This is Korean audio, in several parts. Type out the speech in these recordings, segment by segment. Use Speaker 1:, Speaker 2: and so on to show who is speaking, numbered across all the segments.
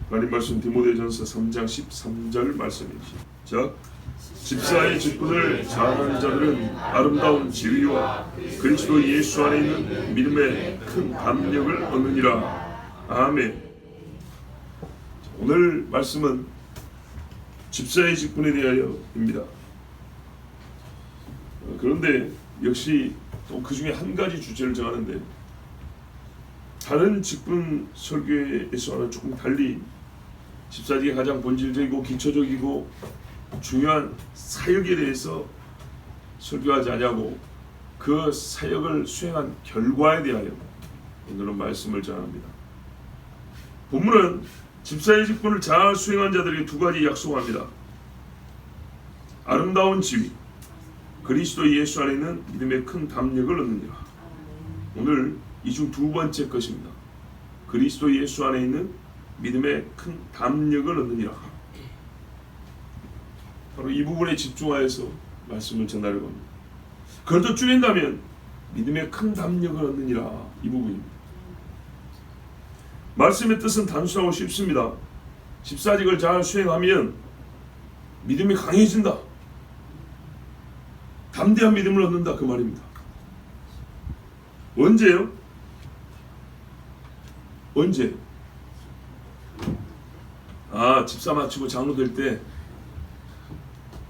Speaker 1: 하나님 말씀 디모데전서 3장 13절 말씀이시죠. 자, 집사의 직분을 잘하는 자들은 아름다운 지위와 그리스도 예수 안에 있는 믿음의 큰 담력을 얻느니라. 아멘. 오늘 말씀은 집사의 직분에 대하여입니다. 그런데 역시 또 그 중에 한 가지 주제를 정하는데, 다른 직분 설교에서는 조금 달리 집사직이 가장 본질적이고 기초적이고 중요한 사역에 대해서 설교하지 않냐고, 그 사역을 수행한 결과에 대하여 오늘은 말씀을 전합니다. 본문은 집사의 직분을 잘 수행한 자들에게 두 가지 약속합니다. 아름다운 지위, 그리스도 예수 안에 있는 믿음의 큰 담력을 얻느니라. 오늘 이 중 두 번째 것입니다. 그리스도 예수 안에 있는 믿음의 큰 담력을 얻느니라. 바로 이 부분에 집중하여서 말씀을 전하려고 합니다. 그걸 더 줄인다면 믿음의 큰 담력을 얻느니라, 이 부분입니다. 말씀의 뜻은 단순하고 쉽습니다. 집사직을 잘 수행하면 믿음이 강해진다, 담대한 믿음을 얻는다, 그 말입니다. 언제요? 언제? 집사 마치고 장로 될 때,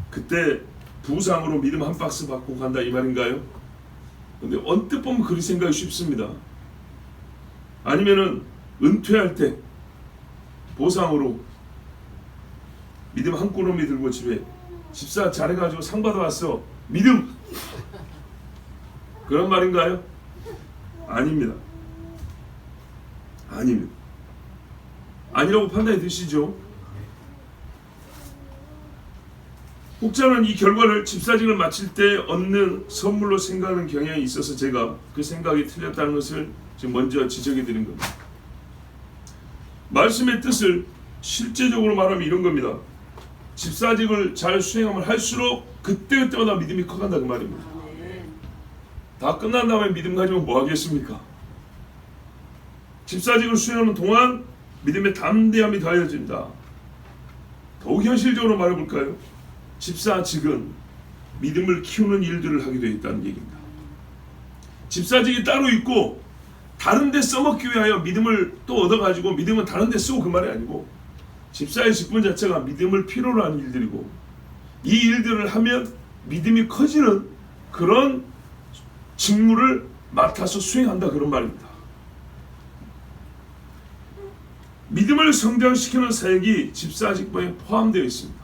Speaker 1: 그때 부상으로 믿음 한 박스 받고 간다, 이 말인가요? 근데 언뜻 보면 그리 생각이 쉽습니다. 아니면은 은퇴할 때 보상으로 믿음 한 꾸러미 들고 집에 집사 잘해가지고 상 받아왔어, 믿음, 그런 말인가요? 아닙니다. 아닙니다. 아니라고 판단이 드시죠? 혹자는 이 결과를 집사직을 마칠 때 얻는 선물로 생각하는 경향이 있어서 제가 그 생각이 틀렸다는 것을 지금 먼저 지적해 드린 겁니다. 말씀의 뜻을 실제적으로 말하면 이런 겁니다. 집사직을 잘 수행하면 할수록 그때그때마다 믿음이 커간다, 그 말입니다. 다 끝난 다음에 믿음 가지면 뭐 하겠습니까? 집사직을 수행하는 동안 믿음의 담대함이 더해집니다. 더욱 현실적으로 말해볼까요? 집사직은 믿음을 키우는 일들을 하게 되어 있다는 얘기입니다. 집사직이 따로 있고 다른 데 써먹기 위하여 믿음을 또 얻어가지고 믿음은 다른 데 쓰고, 그 말이 아니고, 집사의 직분 자체가 믿음을 필요로 하는 일들이고, 이 일들을 하면 믿음이 커지는 그런 직무를 맡아서 수행한다, 그런 말입니다. 믿음을 성장시키는 사역이 집사 직분에 포함되어 있습니다.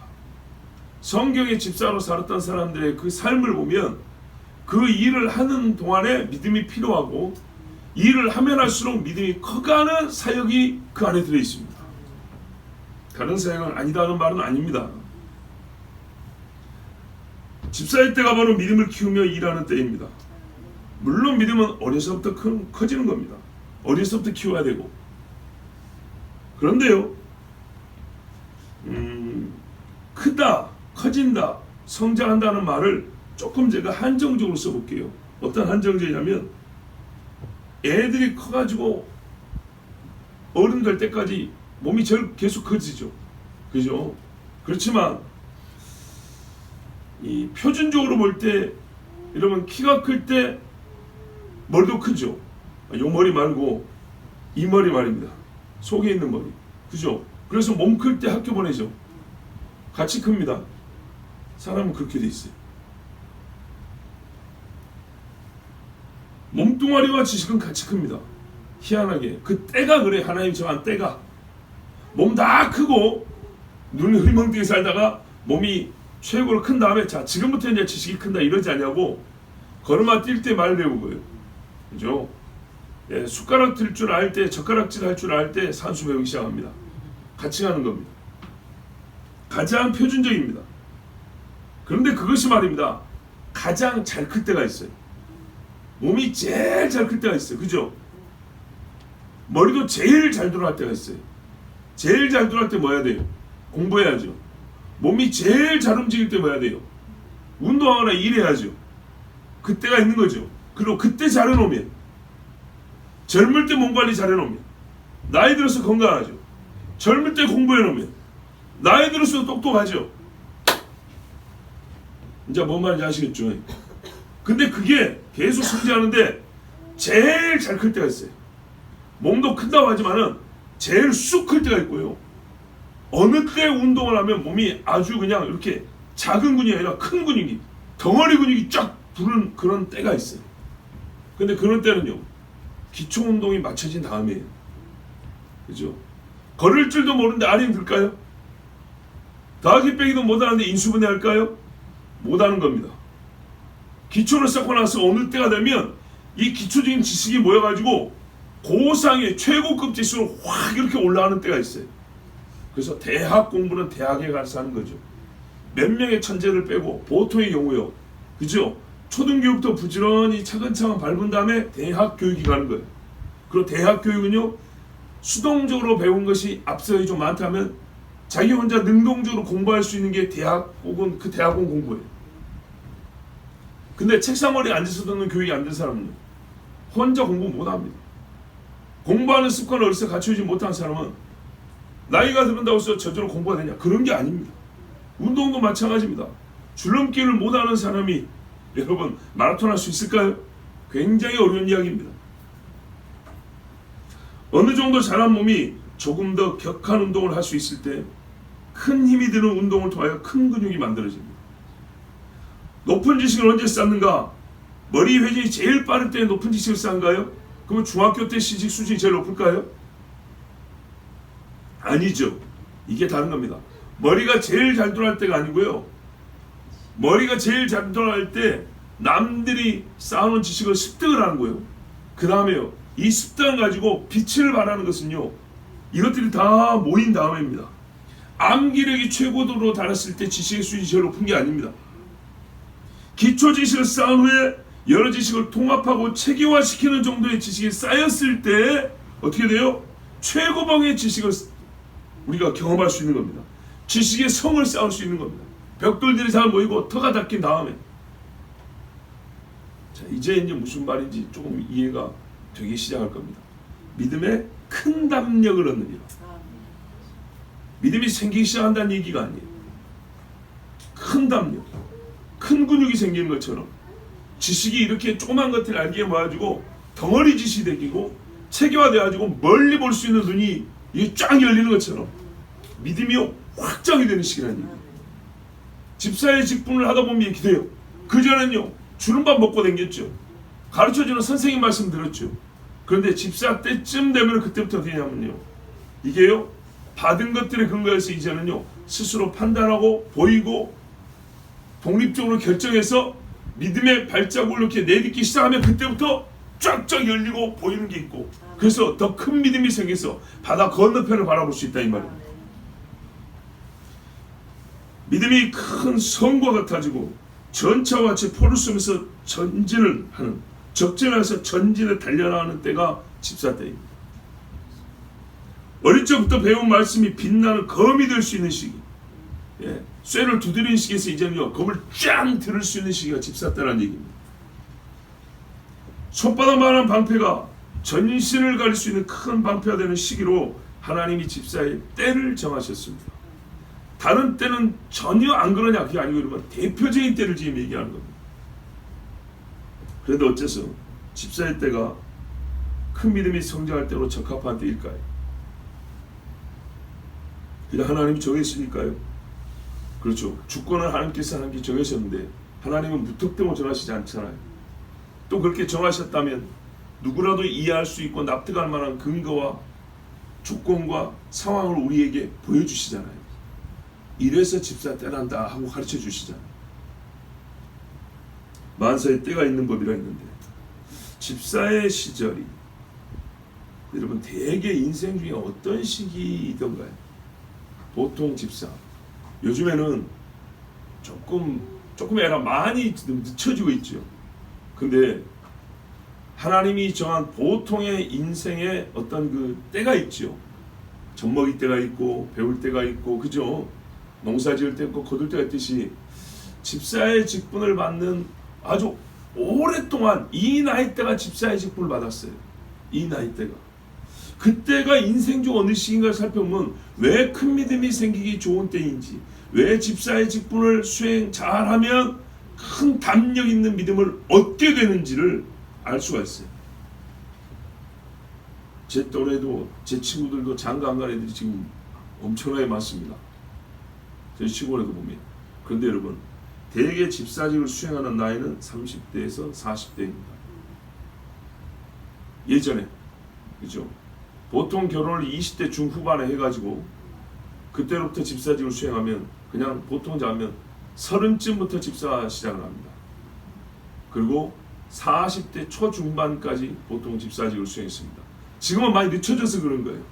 Speaker 1: 성경의 집사로 살았던 사람들의 그 삶을 보면 그 일을 하는 동안에 믿음이 필요하고, 일을 하면 할수록 믿음이 커가는 사역이 그 안에 들어있습니다. 다른 사역은 아니다는 말은 아닙니다. 집사의 때가 바로 믿음을 키우며 일하는 때입니다. 물론 믿음은 어려서부터 커지는 겁니다. 어려서부터 키워야 되고. 그런데요, 크다, 커진다, 성장한다는 말을 조금 제가 한정적으로 써볼게요. 어떤 한정적이냐면, 애들이 커가지고 어른 될 때까지 몸이 계속 커지죠. 그죠? 그렇지만 이 표준적으로 볼 때, 여러분 키가 클 때 머리도 크죠. 요 머리 말고 이 머리 말입니다. 속에 있는 머리. 그죠? 그래서 몸 클 때 학교 보내죠. 같이 큽니다. 사람은 그렇게 돼 있어요. 몸뚱아리와 지식은 같이 큽니다. 희한하게 그 때가 그래. 하나님 정한 때가, 몸 다 크고 눈이 흐리멍텅이 살다가 몸이 최고로 큰 다음에, 자 지금부터 이제 지식이 큰다, 이러지 않냐고. 걸음마 뛸 때 말 배우는 거예요. 그죠? 예, 숟가락 들 줄 알 때, 젓가락질 할 줄 알 때 산수 배우기 시작합니다. 같이 가는 겁니다. 가장 표준적입니다. 그런데 그것이 말입니다, 가장 잘 클 때가 있어요. 몸이 제일 잘 클 때가 있어요. 그죠? 머리도 제일 잘 돌아갈 때가 있어요. 제일 잘 돌아갈 때 뭐 해야 돼요? 공부해야죠. 몸이 제일 잘 움직일 때 뭐 해야 돼요? 운동하거나 일해야죠. 그때가 있는 거죠. 그리고 그때 잘해놓으면, 젊을 때 몸 관리 잘해놓으면 나이 들어서 건강하죠. 젊을 때 공부해 놓으면 나이 들을수록 똑똑하죠. 이제 뭔 말인지 아시겠죠? 근데 그게 계속 성장하는데 제일 잘 클 때가 있어요. 몸도 큰다고 하지만은 제일 쑥 클 때가 있고요. 어느 때 운동을 하면 몸이 아주 그냥 이렇게 작은 근육이 아니라 큰 근육이, 덩어리 근육이 쫙 부른 그런 때가 있어요. 근데 그런 때는요, 기초 운동이 맞춰진 다음이에요. 그죠? 걸을 줄도 모르는데 알이 힘들까요? 더하기 빼기도 못하는데 인수분해 할까요? 못하는 겁니다. 기초를 쌓고 나서 어느 때가 되면 이 기초적인 지식이 모여가지고 고상의 최고급 지수로 확 이렇게 올라가는 때가 있어요. 그래서 대학 공부는 대학에 가서 하는 거죠. 몇 명의 천재를 빼고 보통의 경우요, 그죠? 초등교육도 부지런히 차근차근 밟은 다음에 대학 교육이 가는 거예요. 그리고 대학 교육은요, 수동적으로 배운 것이 앞서 좀 많다면 자기 혼자 능동적으로 공부할 수 있는 게 대학 혹은 그 대학원 공부예요. 근데 책상머리에 앉아서 듣는 교육이 안 된 사람은요, 혼자 공부 못합니다. 공부하는 습관을 어려서 갖추지 못한 사람은 나이가 들은다고 해서 저절로 공부가 되냐? 그런 게 아닙니다. 운동도 마찬가지입니다. 줄넘기를 못하는 사람이 여러분 마라톤 할 수 있을까요? 굉장히 어려운 이야기입니다. 어느 정도 자란 몸이 조금 더 격한 운동을 할 수 있을 때 큰 힘이 드는 운동을 통하여 큰 근육이 만들어집니다. 높은 지식을 언제 쌓는가? 머리 회전이 제일 빠를 때 높은 지식을 쌓는가요? 그러면 중학교 때 지식 수준이 제일 높을까요? 아니죠. 이게 다른 겁니다. 머리가 제일 잘 돌아갈 때가 아니고요, 머리가 제일 잘 돌아갈 때 남들이 쌓아놓은 지식을 습득을 하는 거예요. 그 다음에요, 이 습득을 가지고 빛을 발하는 것은요, 이것들이 다 모인 다음입니다. 암기력이 최고도로 달했을 때 지식의 수준이 제일 높은 게 아닙니다. 기초 지식을 쌓은 후에 여러 지식을 통합하고 체계화시키는 정도의 지식이 쌓였을 때 어떻게 돼요? 최고봉의 지식을 우리가 경험할 수 있는 겁니다. 지식의 성을 쌓을 수 있는 겁니다. 벽돌들이 잘 모이고 터가 닦인 다음에, 자, 이제 무슨 말인지 조금 이해가 되기 시작할 겁니다. 믿음의 큰 담력을 얻느니라. 믿음이 생기기 시작한다는 얘기가 아니에요. 큰 담력, 큰 근육이 생기는 것처럼 지식이 이렇게 조그만 것들을 알기에 모아가지고 덩어리 지식이 되기고 체계화돼가지고 멀리 볼 수 있는 눈이 이게 쫙 열리는 것처럼 믿음이 확장이 되는 시기라는 얘기예요. 집사의 직분을 하다 보면 이렇게 돼요. 그전에는요, 주름밥 먹고 댕겼죠. 가르쳐주는 선생님 말씀 들었죠. 그런데 집사 때쯤 되면 그때부터 어떻게 하냐면요, 이게요, 받은 것들에 근거해서 이제는요, 스스로 판단하고 보이고 독립적으로 결정해서 믿음의 발자국을 이렇게 내딛기 시작하면 그때부터 쫙쫙 열리고 보이는 게 있고, 그래서 더 큰 믿음이 생겨서 바다 건너편을 바라볼 수 있다 이 말입니다. 믿음이 큰 성과 같아지고 전차와 같이 포를 쏘면서 전진을 하는, 적진해서 전진에 달려나가는 때가 집사 때입니다. 어릴 적부터 배운 말씀이 빛나는 검이 될 수 있는 시기, 쇠를 두드리는 시기에서 이제는요, 검을 쫙 들을 수 있는 시기가 집사 때라는 얘기입니다. 손바닥만한 방패가 전신을 가릴 수 있는 큰 방패가 되는 시기로 하나님이 집사의 때를 정하셨습니다. 다른 때는 전혀 안 그러냐, 그게 아니고 이러면 대표적인 때를 지금 얘기하는 겁니다. 그런데 어째서 집사의 때가 큰 믿음이 성장할 때로 적합한 때일까요? 그냥 하나님이 정했으니까요. 그렇죠. 주권은 하나님께서 정하셨는데 하나님은 무턱대고 정하시지 않잖아요. 또 그렇게 정하셨다면 누구라도 이해할 수 있고 납득할 만한 근거와 조건과 상황을 우리에게 보여주시잖아요. 이래서 집사 때란다 하고 가르쳐 주시잖아요. 만사에 때가 있는 법이라 했는데, 집사의 시절이 여러분 대개 인생 중에 어떤 시기이던가요? 보통 집사, 요즘에는 조금 애라 많이 늦춰지고 있죠. 근데 하나님이 정한 보통의 인생의 어떤 그 때가 있죠. 젖먹이 때가 있고 배울 때가 있고, 그죠? 농사 지을 때 있고 거둘 때가 있듯이 집사의 직분을 받는 아주 오랫동안 이 나이대가 집사의 직분을 받았어요. 이 나이대가. 그때가 인생 중 어느 시기인가를 살펴보면 왜 큰 믿음이 생기기 좋은 때인지, 왜 집사의 직분을 수행 잘하면 큰 담력 있는 믿음을 얻게 되는지를 알 수가 있어요. 제 또래도 제 친구들도 장가 안 간 애들이 지금 엄청나게 많습니다. 저희 시골에도 보면. 그런데 여러분, 대개 집사직을 수행하는 나이는 30대에서 40대입니다. 예전에, 그죠? 보통 결혼을 20대 중후반에 해가지고 그때로부터 집사직을 수행하면 그냥 보통 자면 30쯤부터 집사 시작을 합니다. 그리고 40대 초중반까지 보통 집사직을 수행했습니다. 지금은 많이 늦춰져서 그런 거예요.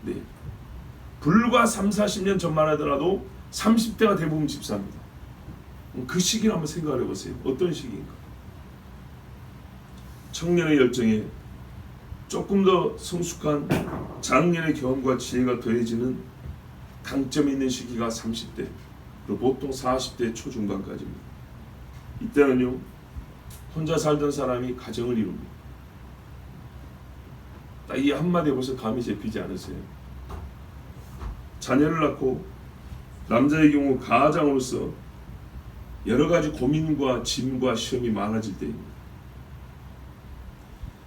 Speaker 1: 네. 불과 30-40년 전만 하더라도 30대가 대부분 집사입니다. 그 시기를 한번 생각을 해보세요. 어떤 시기인가? 청년의 열정에 조금 더 성숙한 장년의 경험과 지혜가 더해지는 강점이 있는 시기가 30대, 그리고 보통 40대 초중반까지입니다. 이때는요, 혼자 살던 사람이 가정을 이룹니다. 딱 이 한마디에 벌써 감이 잡히지 않으세요? 자녀를 낳고 남자의 경우 가장으로서 여러 가지 고민과 짐과 시험이 많아질 때입니다.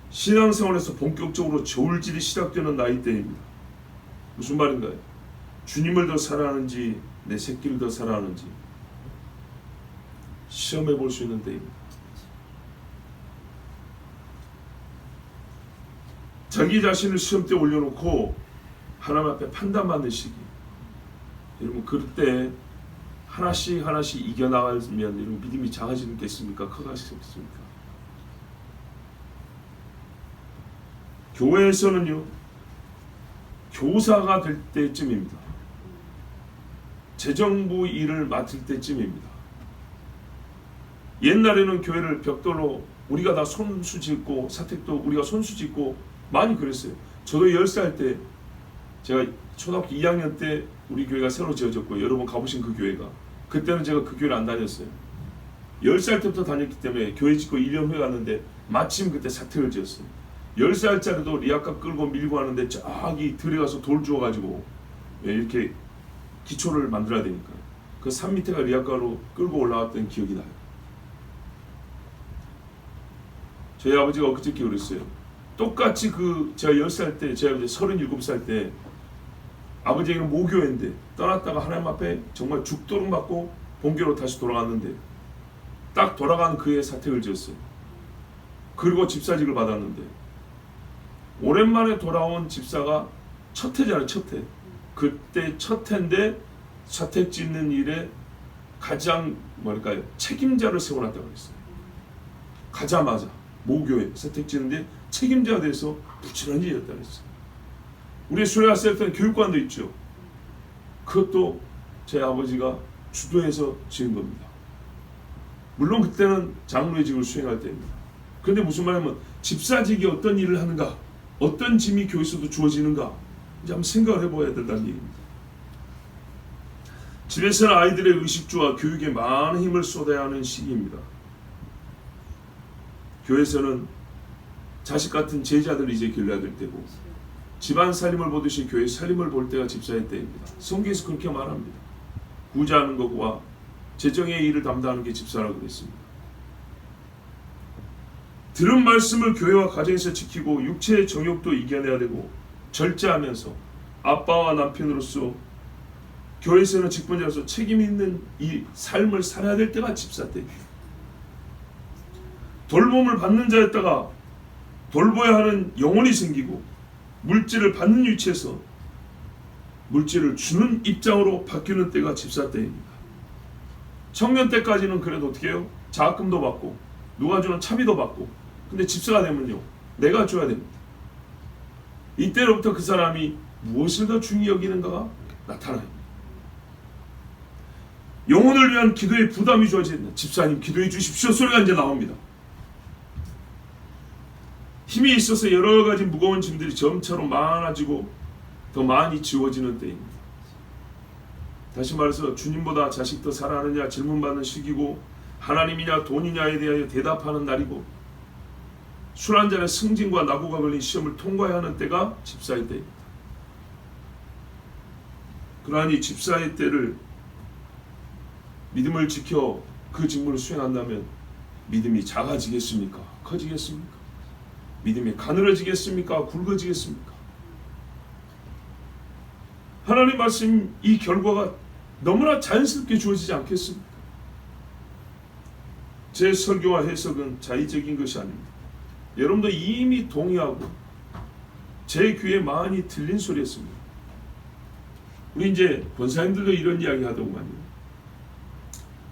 Speaker 1: 신앙생활에서 본격적으로 저울질이 시작되는 나이대입니다. 무슨 말인가요? 주님을 더 사랑하는지 내 새끼를 더 사랑하는지 시험해 볼 수 있는 때입니다. 자기 자신을 시험대에 올려놓고 하나님 앞에 판단받는 시기. 여러분, 그때 하나씩 이겨나가면 이런 믿음이 작아지겠습니까? 커가시겠습니까? 교회에서는요, 교사가 될 때쯤입니다. 재정부 일을 맡을 때쯤입니다. 옛날에는 교회를 벽돌로 우리가 다 손수 짓고, 사택도 우리가 손수 짓고 많이 그랬어요. 저도 10살 때, 제가 초등학교 2학년 때 우리 교회가 새로 지어졌고, 여러분 가보신 그 교회가, 그때는 제가 그 교회를 안 다녔어요. 10살 때부터 다녔기 때문에 교회 짓고 1년 후에 갔는데 마침 그때 사택을 지었어요. 10살짜리도 리아카 끌고 밀고 하는데 저기 들에 가서 돌 주워가지고 이렇게 기초를 만들어야 되니까 그 산 밑에가 리아카로 끌고 올라왔던 기억이 나요. 저희 아버지가 엊그저께 그랬어요. 똑같이 제가 10살 때, 제가 이제 37살 때 아버지에게는 모교회인데 떠났다가 하나님 앞에 정말 죽도록 맞고 본교로 다시 돌아갔는데 딱 돌아간 그해 사택을 지었어요. 그리고 집사직을 받았는데 오랜만에 돌아온 집사가 첫 해잖아요. 첫 해. 그때 첫 해인데 사택 짓는 일에 가장 책임자를 세워놨다고 했어요. 가자마자 모교회 사택 짓는데 책임자가 돼서 부지런히 일했다고 했어요. 우리 수레아 셀터는 교육관도 있죠. 그것도 제 아버지가 주도해서 지은 겁니다. 물론 그때는 장로의직을 수행할 때입니다. 그런데 무슨 말이냐면 집사직이 어떤 일을 하는가, 어떤 짐이 교회에서도 주어지는가 이제 한번 생각을 해봐야 된다는 얘기입니다. 집에서는 아이들의 의식주와 교육에 많은 힘을 쏟아야 하는 시기입니다. 교회에서는 자식 같은 제자들이 이제 길러야 될 때고, 집안 살림을 보듯이 교회 살림을 볼 때가 집사의 때입니다. 성경에서 그렇게 말합니다. 구제하는 것과 재정의 일을 담당하는 게 집사라고 그랬습니다. 들은 말씀을 교회와 가정에서 지키고 육체의 정욕도 이겨내야 되고 절제하면서 아빠와 남편으로서 교회에서는 직분자로서 책임 있는 이 삶을 살아야 될 때가 집사 때입니다. 돌봄을 받는 자였다가 돌봐야 하는 영혼이 생기고 물질을 받는 위치에서 물질을 주는 입장으로 바뀌는 때가 집사 때입니다. 청년 때까지는 그래도 어떻게 해요? 자금도 받고 누가 주는 차비도 받고, 근데 집사가 되면요, 내가 줘야 됩니다. 이때로부터 그 사람이 무엇을 더 중히 여기는가가 나타납니다. 영혼을 위한 기도의 부담이 주어진다. 집사님 기도해 주십시오 소리가 이제 나옵니다. 힘이 있어서 여러 가지 무거운 짐들이 점차로 많아지고 더 많이 지워지는 때입니다. 다시 말해서 주님보다 자식 더 사랑하느냐 질문받는 시기고, 하나님이냐 돈이냐에 대하여 대답하는 날이고, 술 한잔에 승진과 낙오가 걸린 시험을 통과해야 하는 때가 집사의 때입니다. 그러하니 집사의 때를 믿음을 지켜 그 직무를 수행한다면 믿음이 작아지겠습니까? 커지겠습니까? 믿음이 가늘어지겠습니까? 굵어지겠습니까? 하나님 말씀 이 결과가 너무나 자연스럽게 주어지지 않겠습니까? 제 설교와 해석은 자의적인 것이 아닙니다. 여러분도 이미 동의하고 제 귀에 많이 들린 소리였습니다. 우리 이제 권사님들도 이런 이야기 하더구만요.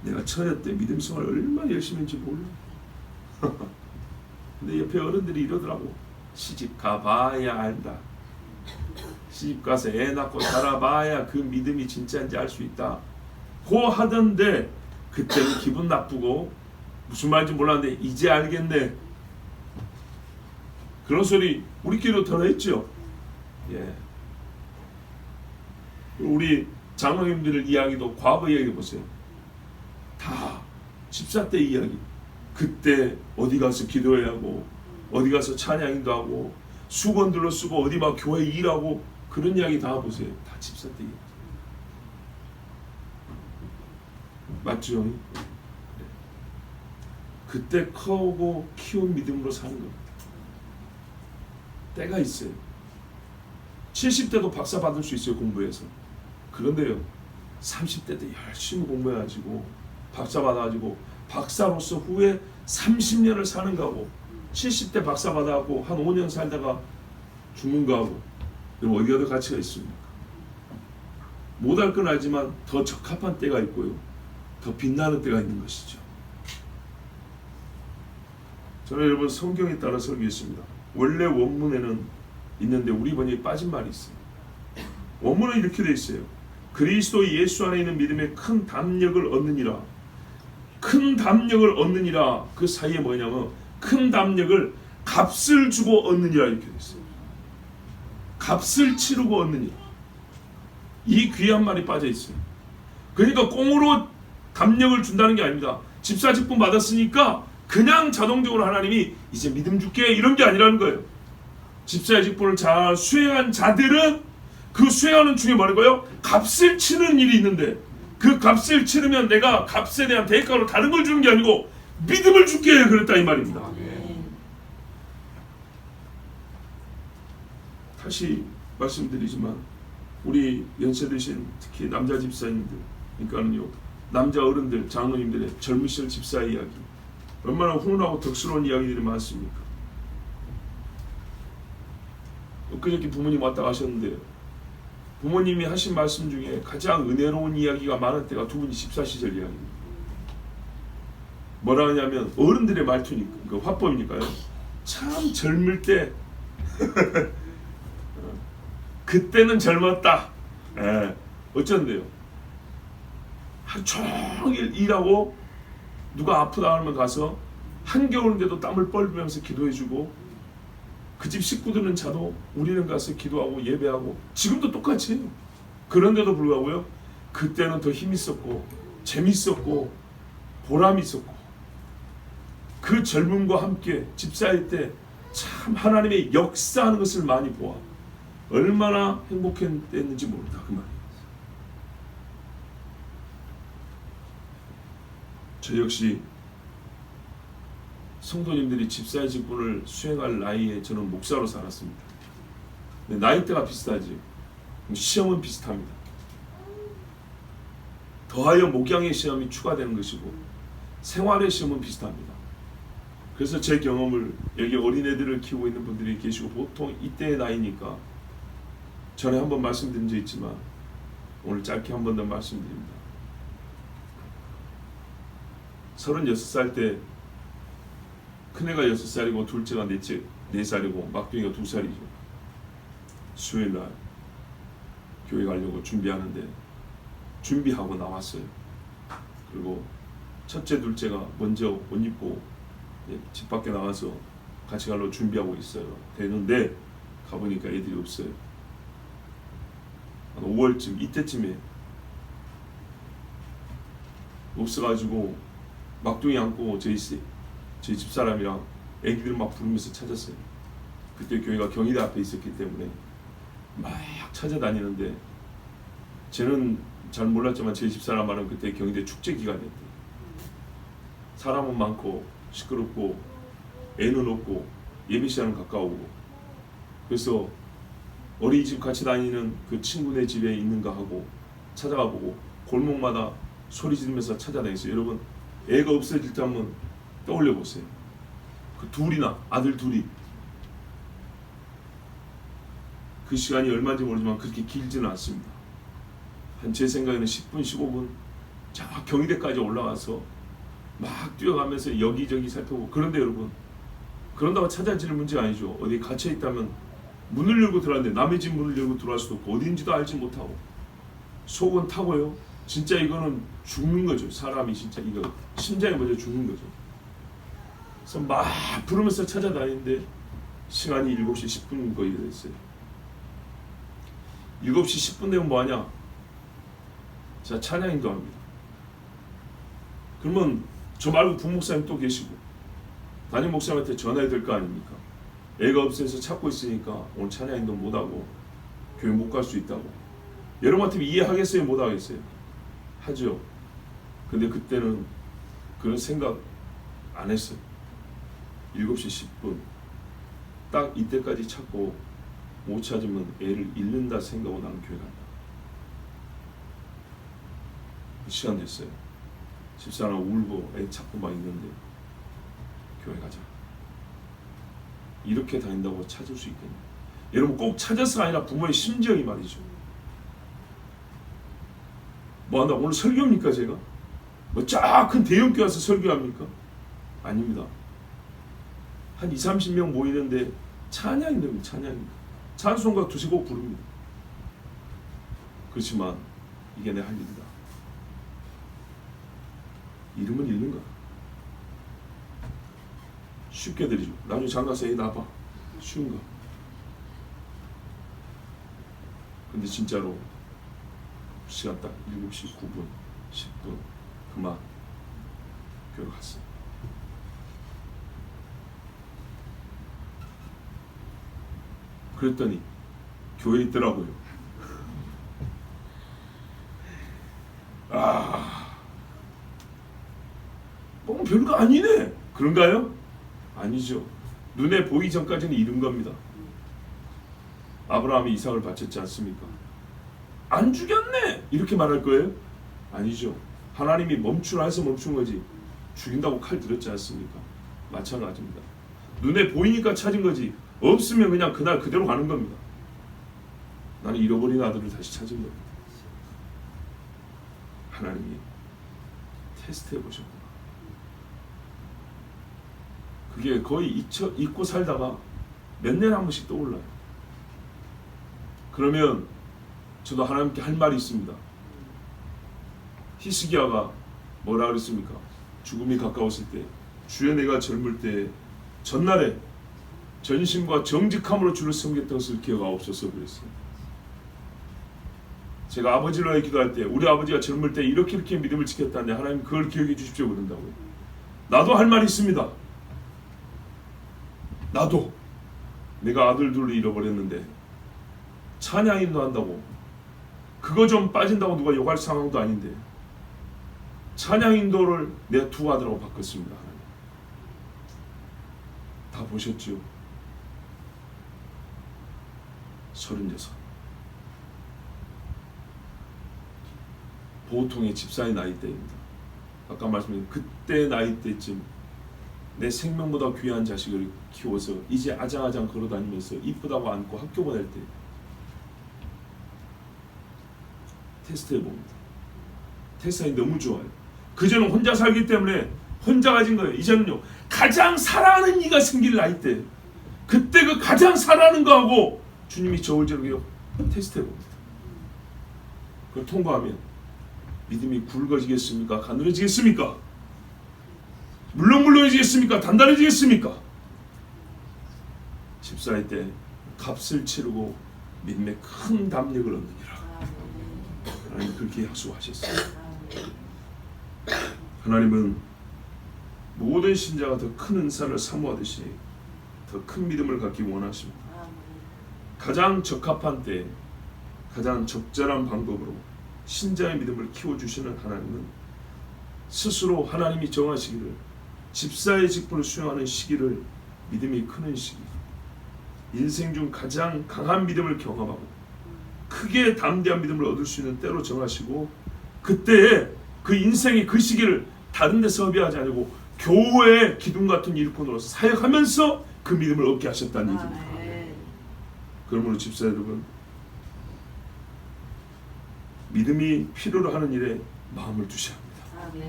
Speaker 1: 내가 처녀 때 믿음 생활 얼마나 열심히 했는지 몰라. 근데 옆에 어른들이 이러더라고. 시집 가봐야 안다. 시집 가서 애 낳고 살아봐야 그 믿음이 진짜인지 알 수 있다. 고 하던데 그때는 기분 나쁘고 무슨 말인지 몰랐는데 이제 알겠네. 그런 소리 우리끼리도 들어했죠. 예. 우리 장로님들 이야기도 과거 이야기 보세요. 다 집사 때 이야기. 그때 어디 가서 기도해야 하고 어디 가서 찬양인도 하고 수건들로 쓰고 어디 막 교회 일하고 그런 이야기 다 보세요. 다 집사 때 이야기. 맞죠? 네. 그때 커오고 키운 믿음으로 사는 겁니다. 때가 있어요. 70대도 박사 받을 수 있어요. 공부해서. 그런데요 30대 때 열심히 공부해가지고 박사 받아가지고 박사로서 후에 30년을 사는 거하고 70대 박사 받아갖고 한 5년 살다가 죽는 거하고 여러분 어디가 더 가치가 있습니까? 못할 건 알지만 더 적합한 때가 있고요 더 빛나는 때가 있는 것이죠. 저는 여러분 성경에 따라 설교했습니다. 원래 원문에는 있는데 우리 번역에 빠진 말이 있어요. 원문은 이렇게 되어 있어요. 그리스도 예수 안에 있는 믿음에 큰 담력을 얻느니라. 큰 담력을 얻느니라. 그 사이에 뭐냐면 큰 담력을 값을 주고 얻느니라 이렇게 되어 있어요. 값을 치르고 얻느니라. 이 귀한 말이 빠져 있어요. 그러니까 꽁으로 담력을 준다는 게 아닙니다. 집사 직분 받았으니까 그냥 자동적으로 하나님이 이제 믿음 줄게 이런 게 아니라는 거예요. 집사의 직분을 잘 수행한 자들은 그 수행하는 중에 뭐라고요? 값을 치는 일이 있는데 그 값을 치르면 내가 값에 대한 대가로 다른 걸 주는 게 아니고 믿음을 줄게 그랬다 이 말입니다. 다시 말씀드리지만 우리 연세 드신 특히 남자 집사님들 그러니까는요 남자 어른들 장로님들의 젊은 시절 집사의 이야기 얼마나 훈훈하고 덕스러운 이야기들이 많습니까? 엊그저께 부모님 왔다 가셨는데 부모님이 하신 말씀 중에 가장 은혜로운 이야기가 많은 때가 두 분이 집사 시절 이야기입니다. 뭐라 하냐면 어른들의 말투니까 그 화법이니까요. 참 젊을 때 그때는 젊었다. 예. 어쩐데요? 하루 종일 일하고 누가 아프다 하면 가서 한겨울인데도 땀을 뻘면서 기도해주고 그 집 식구들은 자도 우리는 가서 기도하고 예배하고 지금도 똑같이 해요. 그런데도 불구하고요 그때는 더 힘있었고 재밌었고 보람이 있었고 그 젊음과 함께 집사일 때 참 하나님의 역사하는 것을 많이 보아 얼마나 행복했는지 모른다 그 말이에요. 저 역시 성도님들이 집사의 직분을 수행할 나이에 저는 목사로 살았습니다. 나이대가 비슷하지 시험은 비슷합니다. 더하여 목양의 시험이 추가되는 것이고 생활의 시험은 비슷합니다. 그래서 제 경험을 여기 어린애들을 키우고 있는 분들이 계시고 보통 이때의 나이니까 전에 한번 말씀드린 적 있지만 오늘 짧게 한 번 더 말씀드립니다. 36살 때 큰애가 6살이고 둘째가 4살이고 막둥이가 2살이죠. 수요일날 교회 가려고 준비하는데 준비하고 나왔어요. 그리고 첫째 둘째가 먼저 옷 입고 집 밖에 나가서 같이 가려고 준비하고 있어요. 되는데 가보니까 애들이 없어요. 한 5월쯤 이때쯤에 없어가지고 막둥이 안고 저희 집사람이랑 애기들 막 부르면서 찾았어요. 그때 교회가 경희대 앞에 있었기 때문에 막 찾아다니는데 저는 잘 몰랐지만 제 집사람 말은 그때 경희대 축제 기간이었대요. 사람은 많고 시끄럽고 애는 없고 예배 시간은 가까우고, 그래서 어린이집 같이 다니는 그 친구네 집에 있는가 하고 찾아가 보고 골목마다 소리 지르면서 찾아다녔어요. 여러분, 애가 없어질 때 한번 떠올려 보세요. 그 둘이나 아들 둘이, 그 시간이 얼마인지 모르지만 그렇게 길지는 않습니다. 한 제 생각에는 10분 15분 저 경희대까지 올라가서 막 뛰어가면서 여기저기 살펴보고. 그런데 여러분, 그런다고 찾아지는 문제가 아니죠. 어디 갇혀 있다면 문을 열고 들어왔는데 남의 집 문을 열고 들어갈 수도 없고 어딘지도 알지 못하고 속은 타고요. 진짜 이거는 죽는 거죠. 사람이 진짜 이거 심장이 먼저 죽는 거죠. 그래서 막 부르면서 찾아다니는데 시간이 7시 10분 거의 됐어요. 7시 10분 되면 뭐하냐? 자, 찬양인도 합니다. 그러면 저 말고 부목사님 또 계시고 담임 목사님한테 전화해야 될 거 아닙니까? 애가 없어서 찾고 있으니까 오늘 찬양인도 못하고 교회 못 갈 수 있다고. 여러분한테 이해하겠어요? 못하겠어요? 하죠. 근데 그때는 그런 생각 안 했어요. 7시 10분 딱 이때까지 찾고 못 찾으면 애를 잃는다 생각하고 나는 교회 간다. 그 시간 됐어요. 집사람 울고 애 찾고 막 있는데 교회 가자. 이렇게 다닌다고 찾을 수 있겠냐? 여러분, 꼭 찾아서가 아니라 부모의 심정이 말이죠. 뭐 한다? 오늘 설교입니까 제가? 뭐 쫙 큰 대형교회 와서 설교합니까? 아닙니다. 한 20-30명 모이는데 찬양입니다. 찬양입니다. 찬송가 두세 곡 부릅니다. 그렇지만 이게 내 할 일이다. 이름은 읽는 거야. 쉽게 드리죠. 나중에 장가서 애 낳아봐. 쉬운 거. 근데 진짜로 시간 딱 7시 9분 10분 그만 교회 갔어요. 그랬더니 교회에 있더라고요. 뭐 별거 아니네. 그런가요? 아니죠. 눈에 보이기 전까지는 잃은 겁니다. 아브라함이 이삭을 바쳤지 않습니까? 안 죽였네! 이렇게 말할 거예요? 아니죠. 하나님이 멈추라 해서 멈춘 거지 죽인다고 칼 들었지 않습니까? 마찬가지입니다. 눈에 보이니까 찾은 거지 없으면 그냥 그날 그대로 가는 겁니다. 나는 잃어버린 아들을 다시 찾은 겁니다. 하나님이 테스트해 보셨구나. 그게 거의 잊고 살다가 몇 년에 한 번씩 떠올라요. 그러면 저도 하나님께 할 말이 있습니다. 히스기야가 뭐라 그랬습니까? 죽음이 가까웠을 때, 주여 내가 젊을 때 전날에 전심과 정직함으로 주를 섬겼던 것을 기억하옵소서 그랬어요. 제가 아버지를 위해 기도할 때 우리 아버지가 젊을 때 이렇게 믿음을 지켰다는데 하나님 그걸 기억해 주십시오 그런다고요. 나도 할 말이 있습니다. 나도 내가 아들 둘을 잃어버렸는데 찬양인도 한다고 그거 좀 빠진다고 누가 욕할 상황도 아닌데 찬양인도를 내 두 아들하고 바꿨습니다. 하나님. 다 보셨죠? 36 보통의 집사의 나이대입니다. 아까 말씀드린 그때 나이대쯤 내 생명보다 귀한 자식을 키워서 이제 아장아장 걸어다니면서 이쁘다고 안고 학교 보낼 때 테스트해봅니다. 테스트하기 너무 좋아요. 그전은 혼자 살기 때문에 혼자 가진 거예요. 이제는요 가장 사랑하는 이가 생길 나이대 그때 그 가장 사랑하는 거하고 주님이 저울 저렇게 테스트해봅니다. 그걸 통과하면 믿음이 굵어지겠습니까? 가늘어지겠습니까? 물렁물렁해지겠습니까? 단단해지겠습니까? 집사할 때 값을 치르고 믿음의 큰 담력을 얻느니라. 하나님 그렇게 약속하셨어요. 하나님은 모든 신자가 더 큰 은사를 사모하듯이 더 큰 믿음을 갖기 원하십니다. 가장 적합한 때에 가장 적절한 방법으로 신자의 믿음을 키워주시는 하나님은 스스로 하나님이 정하시기를 집사의 직분을 수행하는 시기를 믿음이 크는 시기, 인생 중 가장 강한 믿음을 경험하고 크게 담대한 믿음을 얻을 수 있는 때로 정하시고, 그때에 그 인생의 그 시기를 다른 데서 허비하지 않고 교회의 기둥 같은 일꾼으로 사역하면서 그 믿음을 얻게 하셨다는 얘기입니다. 그러므로 집사 여러분, 믿음이 필요로 하는 일에 마음을 두셔야 합니다.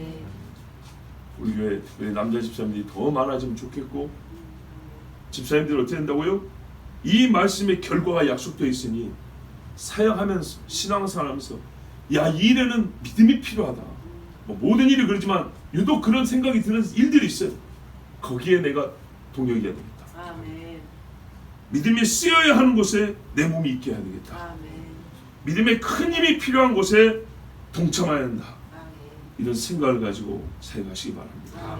Speaker 1: 우리 교회 특별히 남자 집사님들이 더 많아지면 좋겠고, 집사님들 어떻게 된다고요? 이 말씀의 결과가 약속되어 있으니 사역하면서 신앙생활하면서 야, 이 일에는 믿음이 필요하다. 뭐 모든 일이 그러지만 유독 그런 생각이 드는 일들이 있어요. 거기에 내가 동역해야 되겠다. 믿음이 쓰여야 하는 곳에 내 몸이 있게 해야 되겠다. 믿음의 큰 힘이 필요한 곳에 동참해야 한다. 이런 생각을 가지고 사역하시기 바랍니다.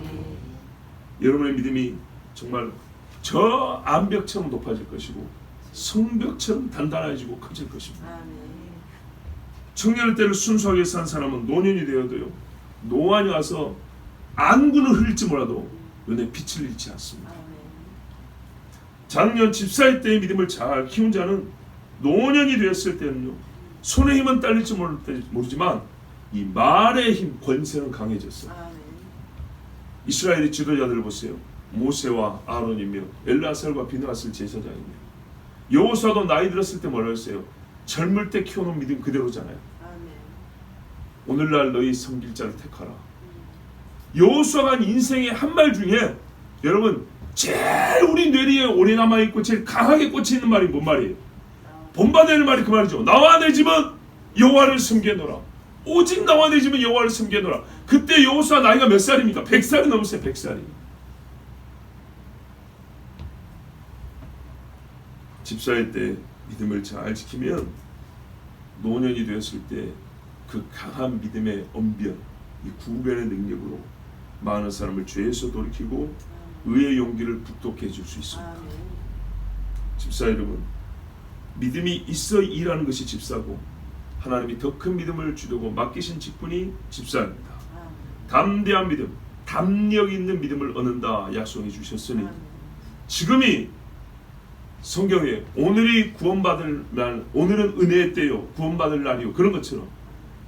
Speaker 1: 여러분의 믿음이 정말 저 암벽처럼 높아질 것이고 성벽처럼 단단해지고 커질 것입니다. 청년의 때를 순수하게 산 사람은 노년이 되어도요, 노안이 와서 안구는 흘릴지 몰라도 눈에 빛을 잃지 않습니다. 작년 집사의 때의 믿음을 잘 키운 자는 노년이 되었을 때는요, 손의 힘은 딸릴지 모르지만 이 말의 힘, 권세는 강해졌어요. 이스라엘의 지도자들을 보세요. 모세와 아론이며 엘르아살과 비느하스 제사장이며, 여호수아도 나이 들었을 때 뭐라 했어요? 젊을 때 키워놓은 믿음 그대로잖아요. 오늘날 너희 섬길 자를 택하라. 여호수아가 한 인생의 한 말 중에 여러분 제일 우리 뇌리에 오래 남아있고 제일 강하게 꽂혀있는 말이 뭔 말이에요? 본받아야 말이 그 말이죠. 나와 내 집은 여호와를 섬기노라. 오직 나와 내 집은 여호와를 섬기노라. 그때 여호수아 나이가 몇 살입니까? 100살이 넘었어요. 100살이. 집사의 때 믿음을 잘 지키면 노년이 되었을 때 그 강한 믿음의 언변, 이 구변의 능력으로 많은 사람을 죄에서 돌이키고 의의 용기를 북돋게 해줄 수 있습니다. 집사 여러분, 믿음이 있어 일하는 것이 집사고, 하나님이 더 큰 믿음을 주려고 맡기신 직분이 집사입니다. 담대한 믿음, 담력 있는 믿음을 얻는다 약속해 주셨으니, 지금이 성경에 오늘이 구원받을 날, 오늘은 은혜의 때요, 구원받을 날이요, 그런 것처럼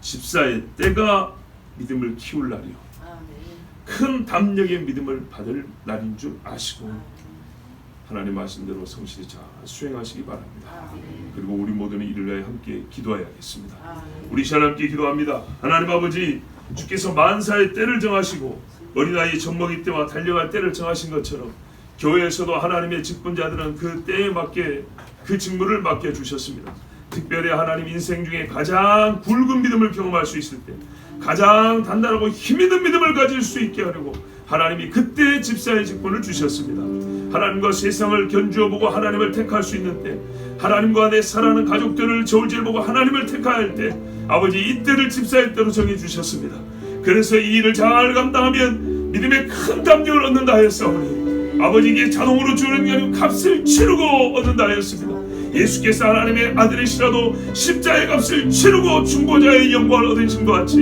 Speaker 1: 집사의 때가 믿음을 키울 날이요, 큰 담력의 믿음을 받을 날인 줄 아시고 하나님 말씀대로 성실히 잘 수행하시기 바랍니다. 그리고 우리 모두는 이를 위해 함께 기도해야겠습니다. 우리 시간 함께 기도합니다. 하나님 아버지, 주께서 만사의 때를 정하시고 어린아이 젖먹이 때와 달려갈 때를 정하신 것처럼 교회에서도 하나님의 직분자들은 그 때에 맞게 그 직무를 맡겨주셨습니다. 특별히 하나님 인생 중에 가장 굵은 믿음을 경험할 수 있을 때, 가장 단단하고 힘있는 믿음을 가질 수 있게 하려고 하나님이 그때 집사의 직분을 주셨습니다. 하나님과 세상을 견주어보고 하나님을 택할 수 있는 때, 하나님과 내 사랑하는 가족들을 저울질보고 하나님을 택해야 할 때, 아버지 이때를 집사의 때로 정해주셨습니다. 그래서 이 일을 잘 감당하면 믿음의 큰 담력을 얻는다 하였사오니, 아버지께 자동으로 주는 게 아니고 값을 치르고 얻는다 하였습니다. 예수께서 하나님의 아들이시라도 십자의 값을 치르고 중보자의 영광을 얻으신 것 같이,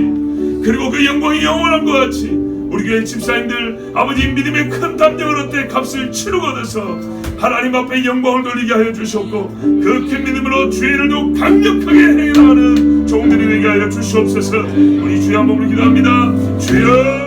Speaker 1: 그리고 그 영광이 영원한 것 같이, 우리 교회 집사님들 아버지 믿음의 큰 담력을 얻되 값을 치르고 얻어서 하나님 앞에 영광을 돌리게 하여 주셨고, 그 큰 믿음으로 주의를 더욱 강력하게 행하는 종들이 되게 하여 주시옵소서. 우리 주여 한번 기도합니다. 주여